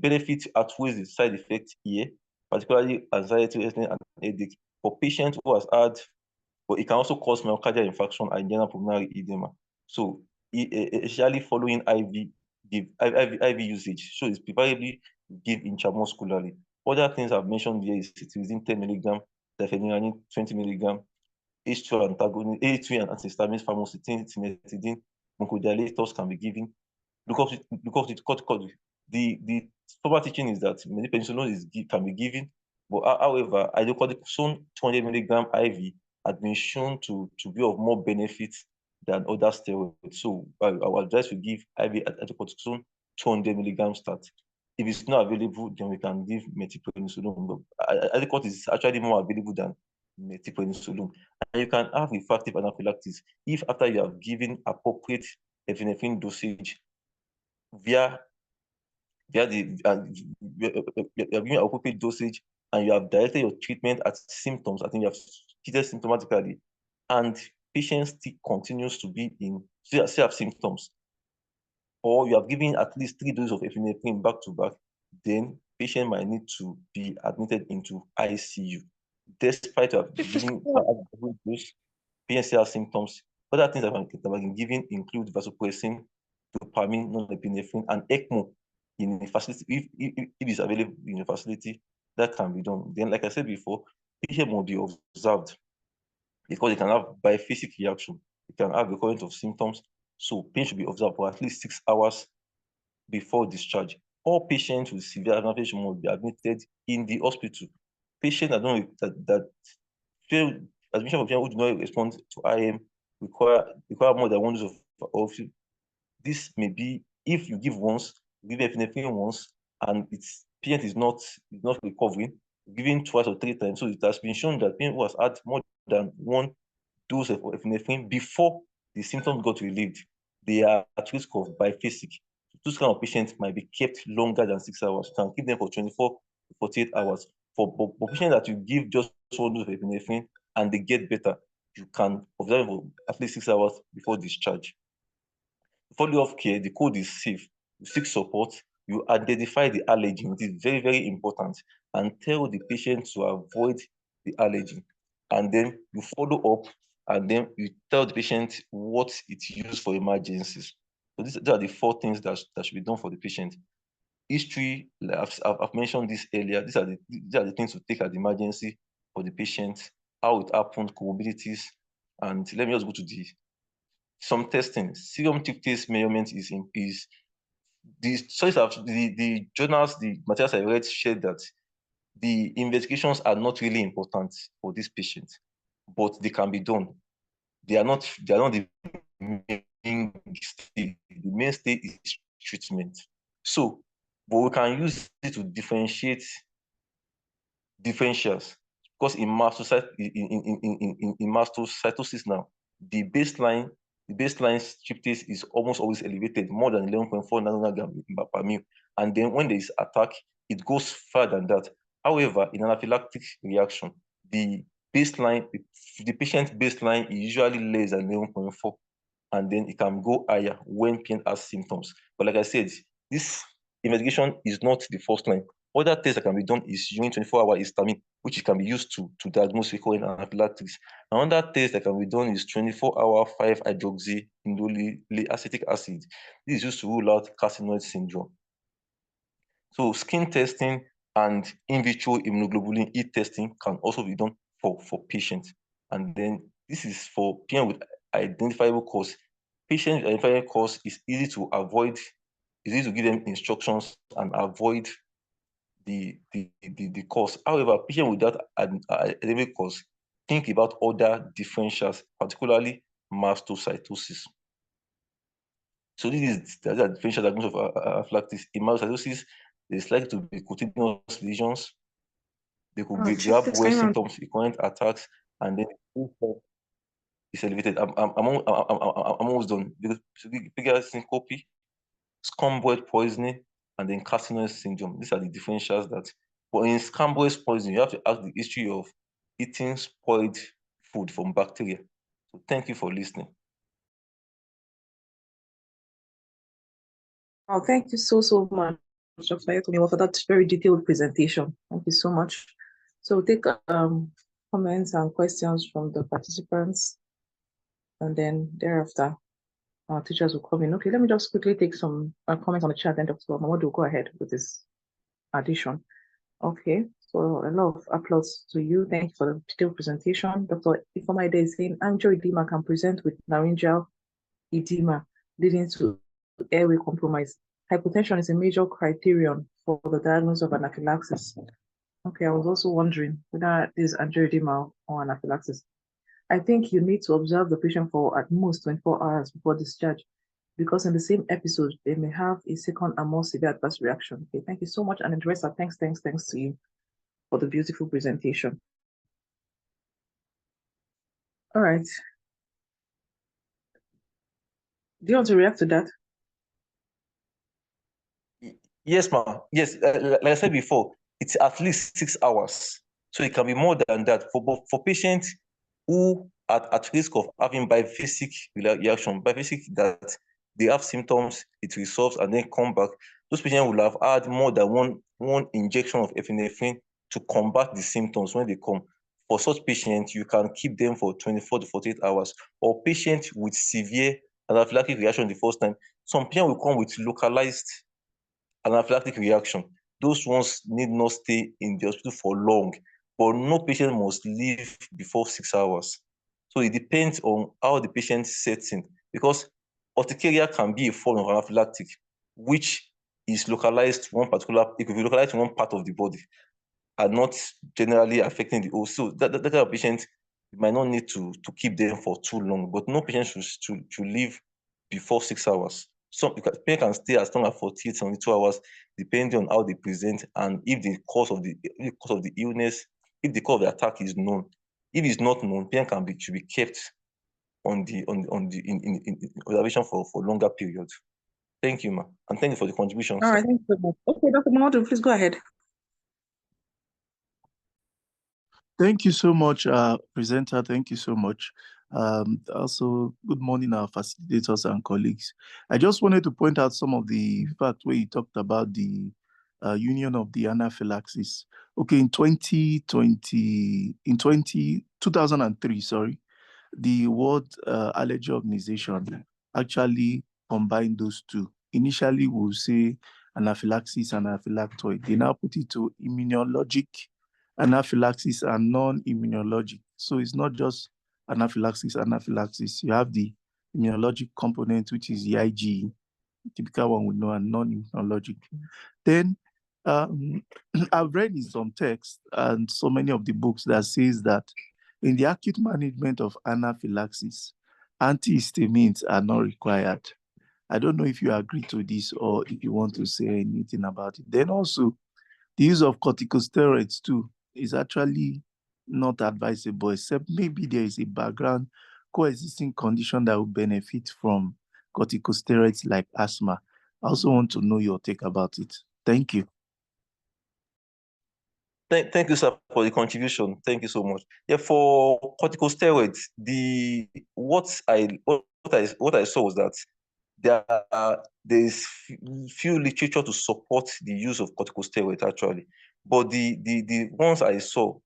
benefit outweighs the side effect here, particularly anxiety, restlessness, and headache. For patients who has had, but it can also cause myocardial infarction and general pulmonary edema. So, especially following IV usage, so it's preferably give intramuscularly. Other things I've mentioned here is within 10 milligram, diphenhydramine 20 milligram, H2 antagonist, H2 and antihistamines, pharmaceutin, cimetidine, bronchodilators can be given. The former teaching is that penicillin can be given, but however, hydrocortisone 200 milligram IV has been shown to be of more benefit than other steroids. So I would advise to give IV hydrocortisone 200 milligram start. If it's not available, then we can give methylprednisolone. Hydrocort is actually more available than methylprednisolone. And you can have refractive anaphylaxis if after you have given appropriate epinephrine dosage via the you have given appropriate dosage and you have directed your treatment at symptoms. I think you have treated symptomatically, and patient still continues to be still have symptoms, or you have given at least 3 doses of epinephrine back to back, then patient might need to be admitted into ICU. Despite you have given dose, patient still has symptoms. Other things that have been given include vasopressin, dopamine, norepinephrine, and ECMO in a facility. If it is available in a facility, that can be done. Then, like I said before, patient will be observed because they can have biphasic reaction. They can have recurrence of symptoms. So patient should be observed for at least 6 hours before discharge. All patients with severe anaphylaxis must be admitted in the hospital. Patients that fail admission of patients who do not respond to IM require more than 1 dose of this may be if you give once, give epinephrine once, and its patient is not recovering, giving 2 or 3 times. So it has been shown that patient who has had more than 1 dose of epinephrine before the symptoms got relieved, they are at risk of biphasic. Those kind of patients might be kept longer than 6 hours. You can keep them for 24 to 48 hours. For patients that you give just 1 dose of epinephrine and they get better, you can observe for at least 6 hours before discharge. Follow-up care, the code is safe. You seek support, you identify the allergen, which is very, very important, and tell the patient to avoid the allergen. And then you follow up, and then you tell the patient what it's used for emergencies. So these are the 4 things that should be done for the patient. History, I've mentioned this earlier. These are the things to take at the emergency for the patient, how it happened, comorbidities, and let me just go to some testing. Serum tryptase measurement is the studies of the journals, the materials I read shared that the investigations are not really important for this patient, but they can be done. They are not the mainstay. The mainstay is treatment. So, but we can use it to differentiate differentials because in mastocytosis now, the baseline tryptase is almost always elevated, more than 11.4 nanogram per mil. And then when there is attack, it goes further than that. However, in anaphylactic reaction, the patient's baseline is usually less than 11.4, and then it can go higher when patient has symptoms. But like I said, this investigation is not the first line. Other tests that can be done is using 24-hour histamine, which can be used to diagnose recurrent anaphylaxis. Another test that can be done is 24-hour 5-hydroxyindoleacetic acetic acid. This is used to rule out carcinoid syndrome. So skin testing and in vitro immunoglobulin E testing can also be done for patients. And then this is for patients with identifiable cause. Patients with identifiable cause is easy to avoid, it's easy to give them instructions and avoid the cause. However, patients without identifiable cause, think about other differentials, particularly mastocytosis. So this is the differential diagnosis of anaphylaxis. In mastocytosis, there's likely to be cutaneous lesions. They could be have worse symptoms, recurrent attacks, and then it's elevated. I'm almost done. Bigger syncope, scomboid poisoning, and then carcinoid syndrome. These are the differentials that. But in scomboid poisoning, you have to ask the history of eating spoiled food from bacteria. So thank you for listening. Oh, thank you so much, Dr. Ayatomi, for that very detailed presentation. Thank you so much. So we'll take comments and questions from the participants, and then thereafter our teachers will come in. Okay, let me just quickly take some comments on the chat, then Dr. Mamodu will go ahead with this addition. Okay, so a lot of applause to you. Thank you for the detailed presentation. Dr. Ifeoma is saying angioedema can present with laryngeal edema leading to airway compromise. Hypotension is a major criterion for the diagnosis of anaphylaxis. Okay, I was also wondering whether this is angioedema or anaphylaxis. I think you need to observe the patient for at most 24 hours before discharge, because in the same episode, they may have a second and more severe adverse reaction. Okay, thank you so much. And the rest are thanks to you for the beautiful presentation. All right. Do you want to react to that? Yes, ma'am. Yes, like I said before, it's at least 6 hours. So it can be more than that. For patients who are at risk of having biphasic reaction, biphasic that they have symptoms, it resolves and then come back, those patients will have had more than one injection of epinephrine to combat the symptoms when they come. For such patients, you can keep them for 24 to 48 hours. Or patients with severe anaphylactic reaction the first time, some patients will come with localized anaphylactic reaction. Those ones need not stay in the hospital for long, but no patient must leave before 6 hours. So it depends on how the patient sets in, because urticaria can be a form of anaphylactic, which is localized to one particular, it could be localized to one part of the body and not generally affecting the whole. So that kind of patient, you might not need to keep them for too long, but no patient should leave before 6 hours. Some patient can stay as long as 48, 72 hours, depending on how they present and if the cause of the illness, if the cause of the attack is known. If it's not known, patient should be kept on the in observation for longer periods. Thank you, ma, and thank you for the contribution. All right, thank you so much. Okay, Dr. Mamodu, please go ahead. Thank you so much, presenter. Thank you so much. Also, good morning, our facilitators and colleagues. I just wanted to point out some of the facts where you talked about the union of the anaphylaxis. Okay, in 2003, sorry, the World Allergy Organization actually combined those two. Initially, we'll say anaphylaxis and anaphylactoid. They now put it to immunologic anaphylaxis and non-immunologic. So it's not just anaphylaxis. You have the immunologic component, which is the IgE, typical one we know, and non-immunologic. Then I've read in some texts and so many of the books that says that in the acute management of anaphylaxis, antihistamines are not required. I don't know if you agree to this or if you want to say anything about it. Then also, the use of corticosteroids too is actually not advisable, except maybe there is a background coexisting condition that will benefit from corticosteroids like asthma. I also want to know your take about it. Thank you. Thank you, sir, for the contribution. Thank you so much. Yeah, for corticosteroids, what I saw was that there's few literature to support the use of corticosteroids actually, but the ones I saw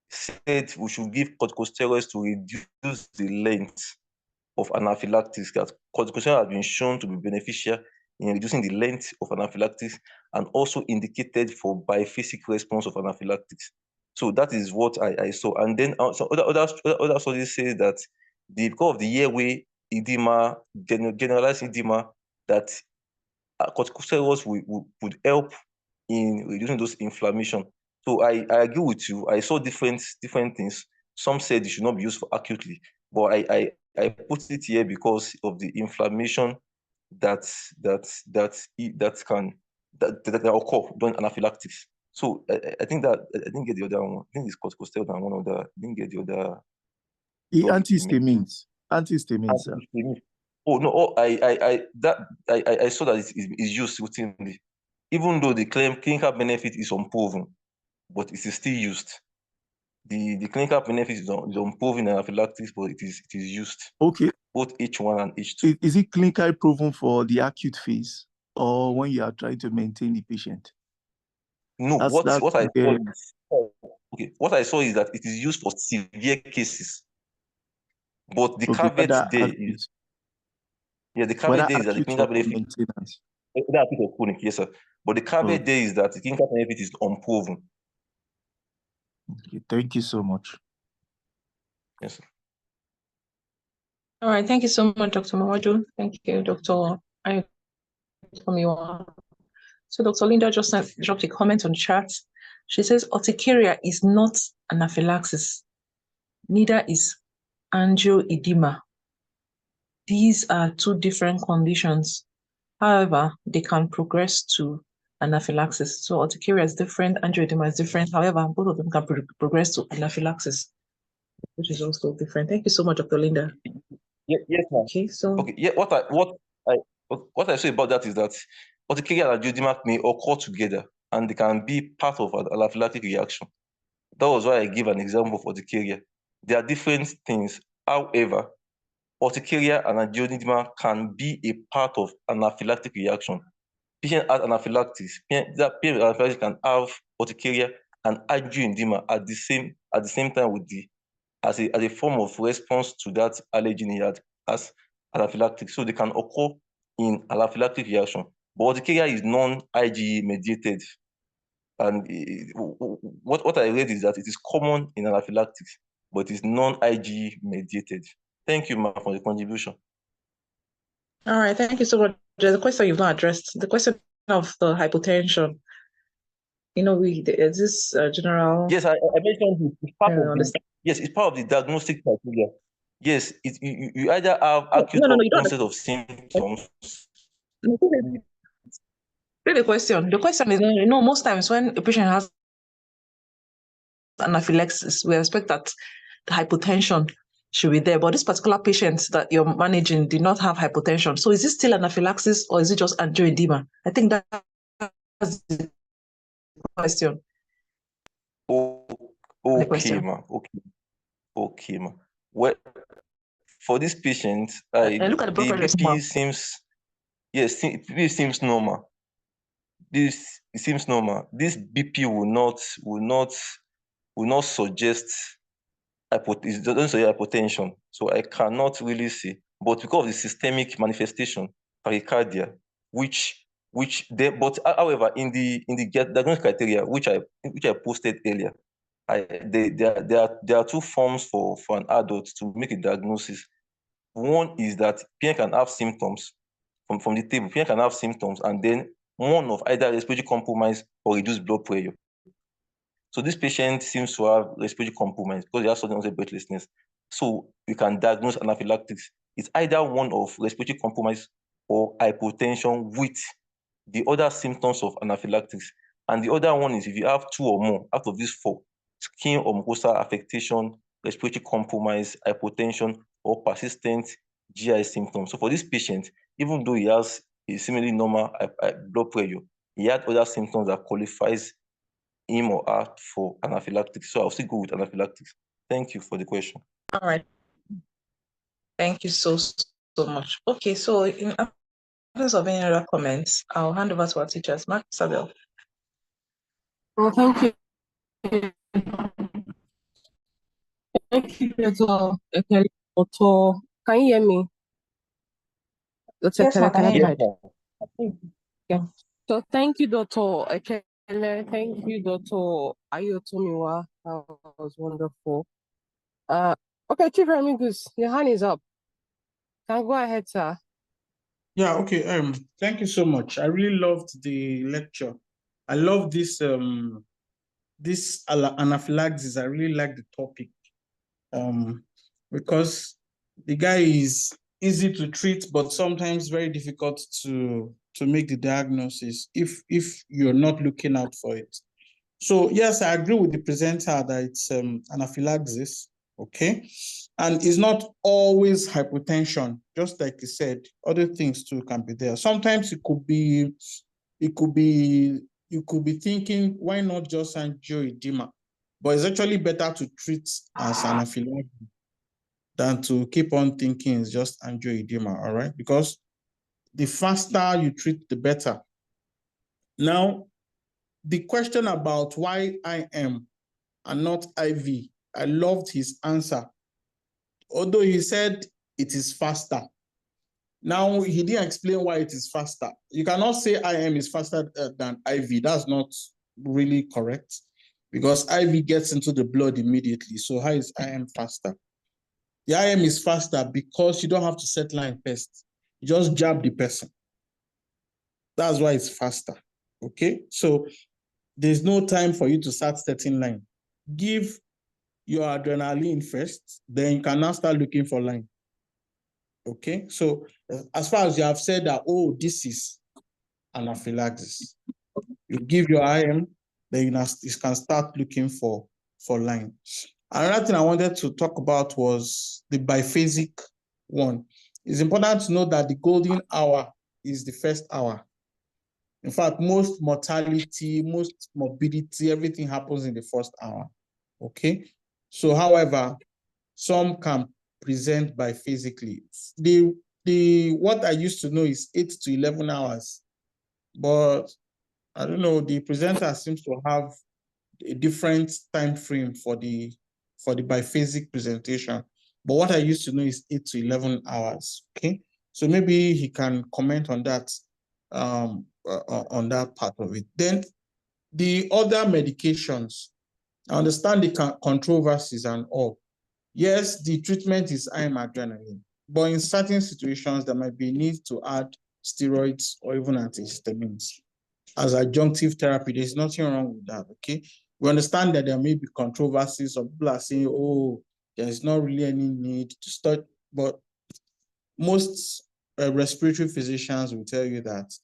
said we should give corticosteroids to reduce the length of anaphylaxis. That corticosteroids have been shown to be beneficial in reducing the length of anaphylaxis and also indicated for biphasic response of anaphylaxis. So that is what I saw. And then some other studies say that because of the airway edema, generalized edema, that corticosteroids would help in reducing those inflammation. So I agree with you. I saw different things. Some said it should not be used for acutely, but I put it here because of the inflammation that occur during anaphylaxis. So I think that I didn't get the other one. I think it's corticosteroid and one other. I didn't get the other. The antihistamines. Antihistamines, sir. Oh no! I saw that it is used routinely, even though the claim clinical benefit is unproven, but it is still used. the clinical benefit is unproven in anaphylaxis, but it is used. Okay. Both H1 and H2. Is it clinically proven for the acute phase or when you are trying to maintain the patient? No, That's what I saw yeah. is, okay, what I saw is that it is used for severe cases. But the Okay, caveat there is, yeah, the caveat there is that the clinical benefit, maintenance. either acute or chronic, yes, sir. But the caveat there is that the clinical benefit is unproven. Okay, thank you so much. Yes, sir. All right, thank you so much, Dr. Mawaju. Thank you, Dr. Ayutomiwa. So Dr. Linda just dropped a comment on chat. She says urticaria is not anaphylaxis, neither is angioedema. These are two different conditions. However, they can progress to anaphylaxis. So urticaria is different, angioedema is different. However, both of them can progress to anaphylaxis, which is also different. Thank you so much, Dr. Linda. Yes, ma'am. Okay, so okay, yeah, what I say about that is that urticaria and angioedema may occur together and they can be part of an anaphylactic reaction. That was why I give an example for urticaria. They are different things. However, urticaria and angioedema can be a part of anaphylactic reaction. Patient has anaphylaxis. That patient with anaphylaxis can have urticaria and angioedema at the same time with as a form of response to that allergen he had as anaphylactic. So they can occur in anaphylactic reaction. But urticaria is non-IgE mediated. And what I read is that it is common in anaphylaxis, but it is non-IgE mediated. Thank you, ma'am, for the contribution. all right, thank you so much. The question you've not addressed, the question of the hypotension. You know, there's this general. Yes, I mentioned it's part of it's part of the diagnostic criteria. Yes, you either have acute or onset of symptoms. The question is, you know, most times when a patient has anaphylaxis, we expect that the hypotension should be there. But this particular patient that you're managing did not have hypotension. So is it still anaphylaxis or is it just angioedema? I think that's the question. Okay, ma. Okay, ma. Well, for this patient, look at the blood pressure. BP seems, yes, it seems normal. It seems normal. This BP will not suggest hypotension. So I cannot really say. But because of the systemic manifestation, tachycardia, however, in the diagnostic criteria, which I posted earlier, there are two forms for an adult to make a diagnosis. One is that patient can have symptoms from the table. Patient can have symptoms, and then one of either respiratory compromise or reduced blood pressure. So this patient seems to have respiratory compromise because he has sudden onset breathlessness. So we can diagnose anaphylaxis. It's either one of respiratory compromise or hypotension with the other symptoms of anaphylaxis. And the other one is if you have two or more out of these four: skin or mucosal affectation, respiratory compromise, hypotension, or persistent GI symptoms. So for this patient, even though he has a seemingly normal blood pressure, he had other symptoms that qualifies him or her for anaphylaxis. So I'll still go with anaphylaxis. Thank you for the question. All right. Thank you so much. Okay, so in absence of any other comments, I'll hand over to our teachers. Mark Isabel. Well, thank you. Thank you, Dr. Can you hear me? Dr. Yes, ma'am, Can I I hear Yeah. So thank you, Dr. Thank you, Dr. Ayutomiwa. That was wonderful. Okay, Chief Remigus, your hand is up. Can go ahead, sir. Yeah, okay. Thank you so much. I really loved the lecture. I love this anaphylaxis. I really like the topic. Because the guy is easy to treat, but sometimes very difficult to make the diagnosis if you're not looking out for it. So yes, I agree with the presenter that it's anaphylaxis, okay? And it's not always hypotension, just like you said, other things too can be there. Sometimes you could be thinking, why not just angioedema? But it's actually better to treat as anaphylaxis than to keep on thinking it's just angioedema, all right? Because the faster you treat, the better. Now, the question about why IM and not IV, I loved his answer. Although he said it is faster. Now, he didn't explain why it is faster. You cannot say IM is faster than IV. That's not really correct because IV gets into the blood immediately. So how is IM faster? The IM is faster because you don't have to set line first. You just jab the person. That's why it's faster. Okay? So there's no time for you to start setting line. Give your adrenaline first, then you can now start looking for line. Okay? So as far as you have said that, oh, this is anaphylaxis, you give your IM, then you can start looking for line. Another thing I wanted to talk about was the biphasic one. It's important to know that the golden hour is the first hour. In fact, most mortality, most morbidity, everything happens in the first hour. Okay. So, however, some can present biphasically. What I used to know is 8 to 11 hours, but I don't know, the presenter seems to have a different time frame for the biphasic presentation. But what I used to know is 8 to 11 hours. Okay. So maybe he can comment on that, on that part of it. Then the other medications, I understand the controversies and all. Yes, the treatment is IM adrenaline, but in certain situations, there might be need to add steroids or even antihistamines as adjunctive therapy. There's nothing wrong with that, okay? We understand that there may be controversies of people are saying, oh, there's not really any need to start, but most respiratory physicians will tell you that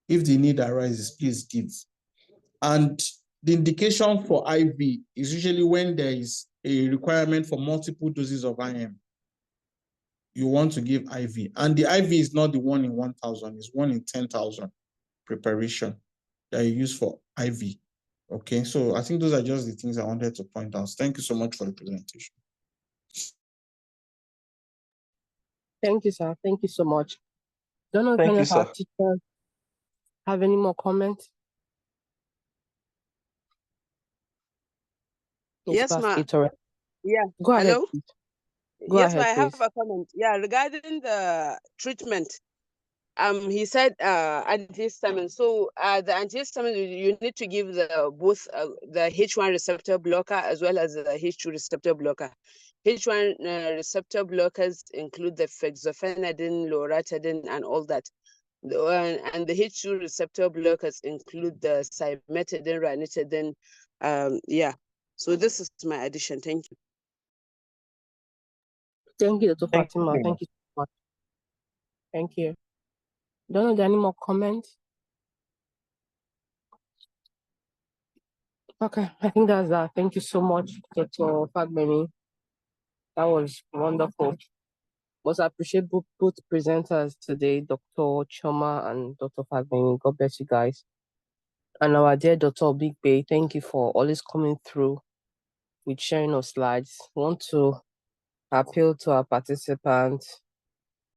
if the need arises, please give. And the indication for IV is usually when there is a requirement for multiple doses of IM. You want to give IV. And the IV is not the 1 in 1,000, it's 1 in 10,000 preparation that you use for IV. Okay, so I think those are just the things I wanted to point out. Thank you so much for the presentation. Thank you, sir. Thank you so much. Don't know if Thank any you, of our sir. teachers have any more comments. It's Yes, past ma. 8 already. Yeah. Go ahead, Hello? please. Go Yes, ma, ahead, I have please. a comment. Yeah, regarding the treatment. He said antihistamine. So the antihistamine, you need to give the both the H1 receptor blocker as well as the H2 receptor blocker. H1 receptor blockers include the fexofenadine, loratadine, and all that. And the H2 receptor blockers include the cimetidine, ranitidine. Yeah. So this is my addition. Thank you. Thank you, Dr. Thank Fatima. you. Thank you so much. Thank you. Don't know if there are any more comments. Okay, I think that's that. Thank you so much, Dr. Fagbemi. That was wonderful. But I appreciate both presenters today, Dr. Choma and Dr. Fagbemi. God bless you guys. And our dear Dr. Big Bay, thank you for always coming through with sharing our slides. I want to appeal to our participants